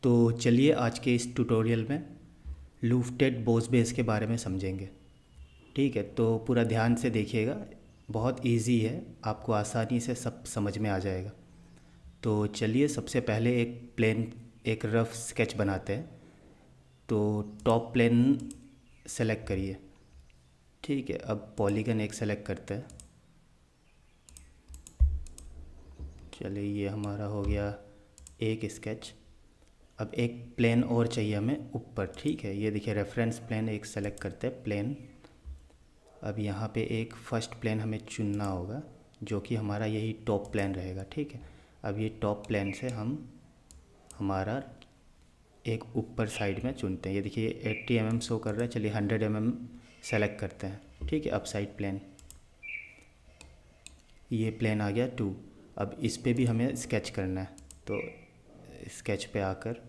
तो चलिए आज के इस ट्यूटोरियल में लूफ्टेड बोस बेस के बारे में समझेंगे। ठीक है, तो पूरा ध्यान से देखिएगा, बहुत इजी है, आपको आसानी से सब समझ में आ जाएगा। तो चलिए सबसे पहले एक रफ़ स्केच बनाते हैं। तो टॉप प्लेन सेलेक्ट करिए। ठीक है, अब पॉलीगन एक सेलेक्ट करते हैं। चलिए ये हमारा हो गया एक स्केच। अब एक प्लेन और चाहिए हमें ऊपर। ठीक है, ये देखिए रेफरेंस प्लेन एक सेलेक्ट करते हैं, प्लेन। अब यहाँ पे एक फर्स्ट प्लेन हमें चुनना होगा जो कि हमारा यही टॉप प्लेन रहेगा। ठीक है, अब ये टॉप प्लेन से हम हमारा एक ऊपर साइड में चुनते हैं। ये देखिए 80 mm शो कर रहा है, चलिए 100 mm सेलेक्ट करते हैं। ठीक है, अब साइड प्लेन, ये प्लेन आ गया 2। अब इस पे भी हमें स्केच करना है, तो स्केच पे आकर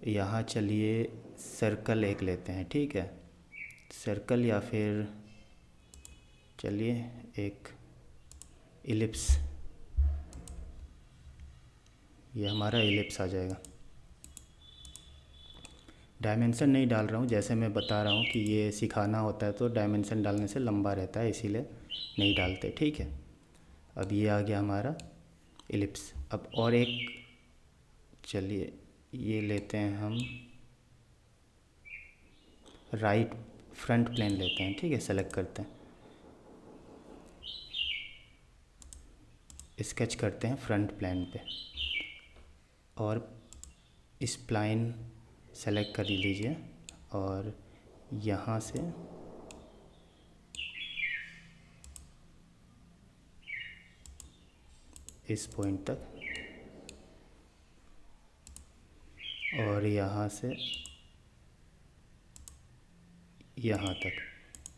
यहाँ चलिए सर्कल एक लेते हैं। ठीक है, सर्कल या फिर चलिए एक इलिप्स, ये हमारा इलिप्स आ जाएगा। डायमेंशन नहीं डाल रहा हूँ, जैसे मैं बता रहा हूँ कि ये सिखाना होता है तो डायमेंशन डालने से लंबा रहता है, इसीलिए नहीं डालते। ठीक है, अब ये आ गया हमारा इलिप्स। अब और एक चलिए ये लेते हैं हम, राइट फ्रंट प्लेन लेते हैं। ठीक है, सेलेक्ट करते हैं, स्केच करते हैं फ्रंट प्लेन पे और स्प्लाइन सेलेक्ट कर लीजिए और यहाँ से इस पॉइंट तक और यहाँ से यहाँ तक,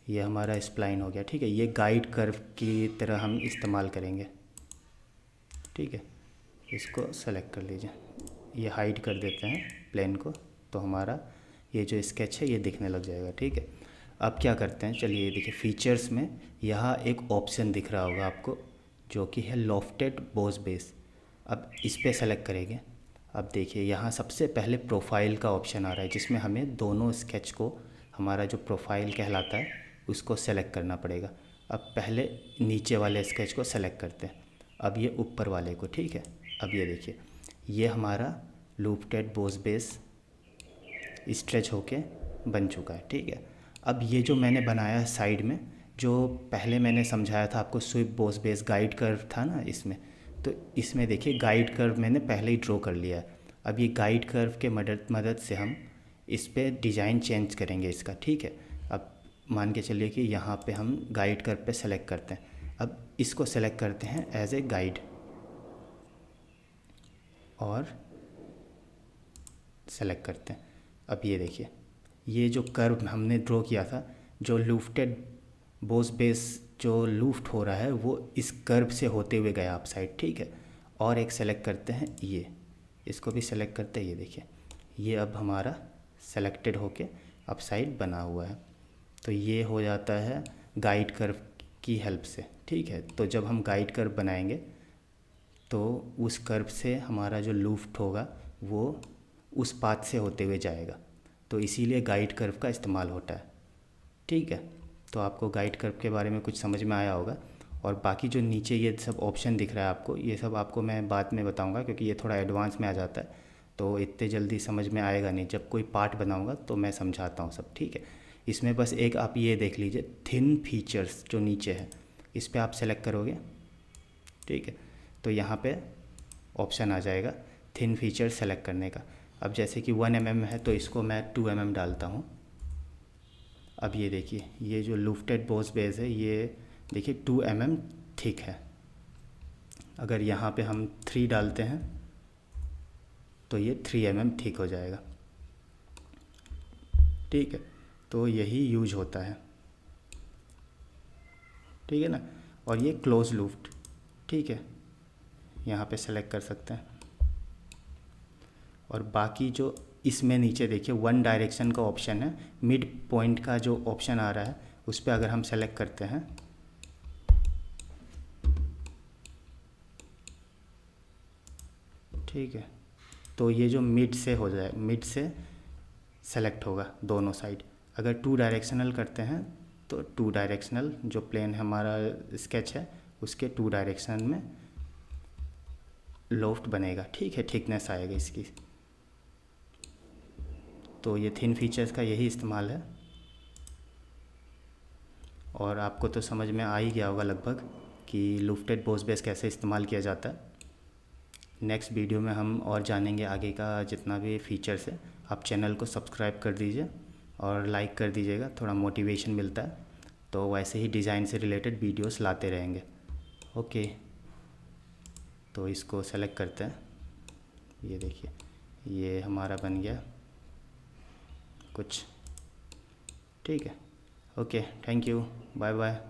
ये हमारा स्प्लाइन हो गया। ठीक है, ये गाइड कर्व की तरह हम इस्तेमाल करेंगे। ठीक है, इसको सेलेक्ट कर लीजिए, ये हाइड कर देते हैं प्लेन को, तो हमारा ये जो स्केच है ये दिखने लग जाएगा। ठीक है, अब क्या करते हैं, चलिए देखिए फीचर्स में यहाँ एक ऑप्शन दिख रहा होगा आपको जो कि है लॉफ्टेड बोस बेस। अब इस पर सेलेक्ट करेंगे। अब देखिए यहाँ सबसे पहले प्रोफाइल का ऑप्शन आ रहा है जिसमें हमें दोनों स्केच को, हमारा जो प्रोफाइल कहलाता है उसको सेलेक्ट करना पड़ेगा। अब पहले नीचे वाले स्केच को सेलेक्ट करते हैं, अब ये ऊपर वाले को। ठीक है, अब ये देखिए ये हमारा लूफ्टेड बोस बेस स्ट्रेच होके बन चुका है। ठीक है, अब ये जो मैंने बनाया है साइड में, जो पहले मैंने समझाया था आपको sweep boss base guide curve था ना इसमें, तो इसमें देखिए गाइड कर्व मैंने पहले ही ड्रॉ कर लिया है। अब ये गाइड कर्व के मदद से हम इस पर डिज़ाइन चेंज करेंगे इसका। ठीक है, अब मान के चलिए कि यहाँ पे हम गाइड कर्व पे सेलेक्ट करते हैं। अब इसको सेलेक्ट करते हैं एज ए गाइड और सेलेक्ट करते हैं। अब ये देखिए ये जो कर्व हमने ड्रॉ किया था, जो लूफ्टेड बोस बेस जो लूफ्ट हो रहा है वो इस कर्व से होते हुए गया अप साइड। ठीक है, और एक सेलेक्ट करते हैं, ये इसको भी सेलेक्ट करते हैं। ये देखिए ये अब हमारा सेलेक्टेड होके अप साइड बना हुआ है, तो ये हो जाता है गाइड कर्व की हेल्प से। ठीक है, तो जब हम गाइड कर्व बनाएंगे तो उस कर्व से हमारा जो लूफ्ट होगा वो उस पाथ से होते हुए जाएगा, तो इसीलिए गाइड कर्व का इस्तेमाल होता है। ठीक है, तो आपको गाइड कर्व के बारे में कुछ समझ में आया होगा। और बाकी जो नीचे ये सब ऑप्शन दिख रहा है आपको, ये सब आपको मैं बाद में बताऊंगा क्योंकि ये थोड़ा एडवांस में आ जाता है, तो इतने जल्दी समझ में आएगा नहीं। जब कोई पार्ट बनाऊंगा तो मैं समझाता हूँ सब। ठीक है, इसमें बस एक आप ये देख लीजिए थिन फीचर्स जो नीचे है, इस पर आप सेलेक्ट करोगे। ठीक है, तो यहाँ पे ऑप्शन आ जाएगा थिन फीचर सेलेक्ट करने का। अब जैसे कि 1 mm है तो इसको मैं 2 mm डालता हूँ। अब ये देखिए ये जो लूफ्टेड बोस बेस है ये देखिए 2 mm ठीक है। अगर यहाँ पे हम 3 डालते हैं तो ये 3 mm ठीक हो जाएगा। ठीक है, तो यही यूज होता है। ठीक है ना, और ये क्लोज लूफ्ट। ठीक है, यहाँ पे सेलेक्ट कर सकते हैं। और बाकी जो इसमें नीचे देखिए वन डायरेक्शन का ऑप्शन है, मिड पॉइंट का जो ऑप्शन आ रहा है उस पर अगर हम सेलेक्ट करते हैं ठीक है, तो ये जो मिड से हो जाए, मिड से सेलेक्ट होगा दोनों साइड। अगर टू डायरेक्शनल करते हैं तो टू डायरेक्शनल जो प्लेन हमारा स्केच है उसके टू डायरेक्शन में लोफ्ट बनेगा, ठीक है, थिकनेस आएगा इसकी। तो ये थिन फीचर्स का यही इस्तेमाल है, और आपको तो समझ में आ ही गया होगा लगभग कि लुफ्टेड बोस बेस कैसे इस्तेमाल किया जाता है। नेक्स्ट वीडियो में हम और जानेंगे आगे का जितना भी फीचर्स है। आप चैनल को सब्सक्राइब कर दीजिए और लाइक कर दीजिएगा, थोड़ा मोटिवेशन मिलता है। तो वैसे ही डिज़ाइन से रिलेटेड वीडियोस लाते रहेंगे। ओके, तो इसको सेलेक्ट करते हैं। ये देखिए, ये हमारा बन गया कुछ, ठीक है। Okay, thank you, bye bye.